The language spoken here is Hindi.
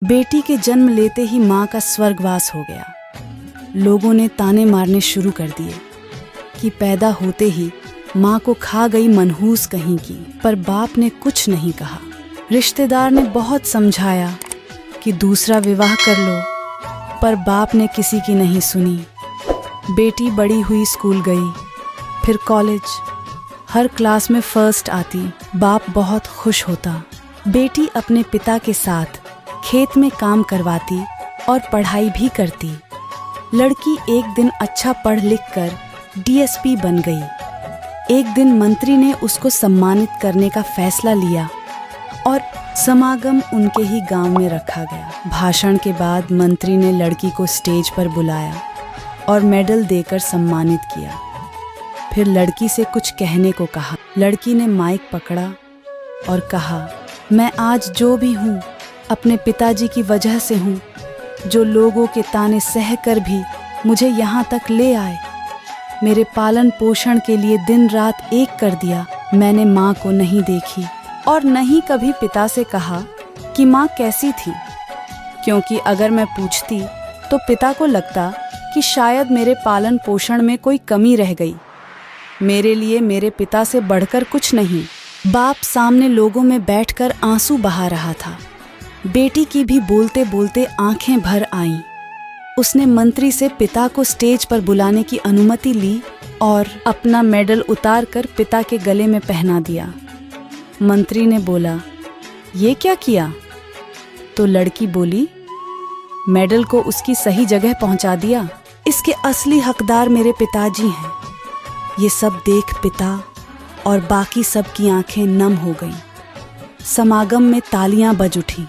बेटी के जन्म लेते ही माँ का स्वर्गवास हो गया। लोगों ने ताने मारने शुरू कर दिए कि पैदा होते ही माँ को खा गई मनहूस कहीं की, पर बाप ने कुछ नहीं कहा। रिश्तेदार ने बहुत समझाया कि दूसरा विवाह कर लो, पर बाप ने किसी की नहीं सुनी। बेटी बड़ी हुई, स्कूल गई, फिर कॉलेज, हर क्लास में फर्स्ट आती। बाप बहुत खुश होता। बेटी अपने पिता के साथ खेत में काम करवाती और पढ़ाई भी करती। लड़की एक दिन अच्छा पढ़ लिख कर डीएसपी बन गई। एक दिन मंत्री ने उसको सम्मानित करने का फैसला लिया और समागम उनके ही गांव में रखा गया। भाषण के बाद मंत्री ने लड़की को स्टेज पर बुलाया और मेडल देकर सम्मानित किया। फिर लड़की से कुछ कहने को कहा। लड़की ने माइक पकड़ा और कहा, मैं आज जो भी हूँ अपने पिताजी की वजह से हूँ, जो लोगों के ताने सह कर भी मुझे यहाँ तक ले आए। मेरे पालन पोषण के लिए दिन रात एक कर दिया। मैंने माँ को नहीं देखी और नहीं कभी पिता से कहा कि माँ कैसी थी, क्योंकि अगर मैं पूछती तो पिता को लगता कि शायद मेरे पालन पोषण में कोई कमी रह गई। मेरे लिए मेरे पिता से बढ़कर कुछ नहीं। बाप सामने लोगों में बैठकर आंसू बहा रहा था। बेटी की भी बोलते बोलते आंखें भर आईं। उसने मंत्री से पिता को स्टेज पर बुलाने की अनुमति ली और अपना मेडल उतार कर पिता के गले में पहना दिया। मंत्री ने बोला, ये क्या किया? तो लड़की बोली, मेडल को उसकी सही जगह पहुंचा दिया। इसके असली हकदार मेरे पिताजी हैं। ये सब देख पिता और बाकी सब की आंखें नम हो गईं। समागम में तालियां बज उठी।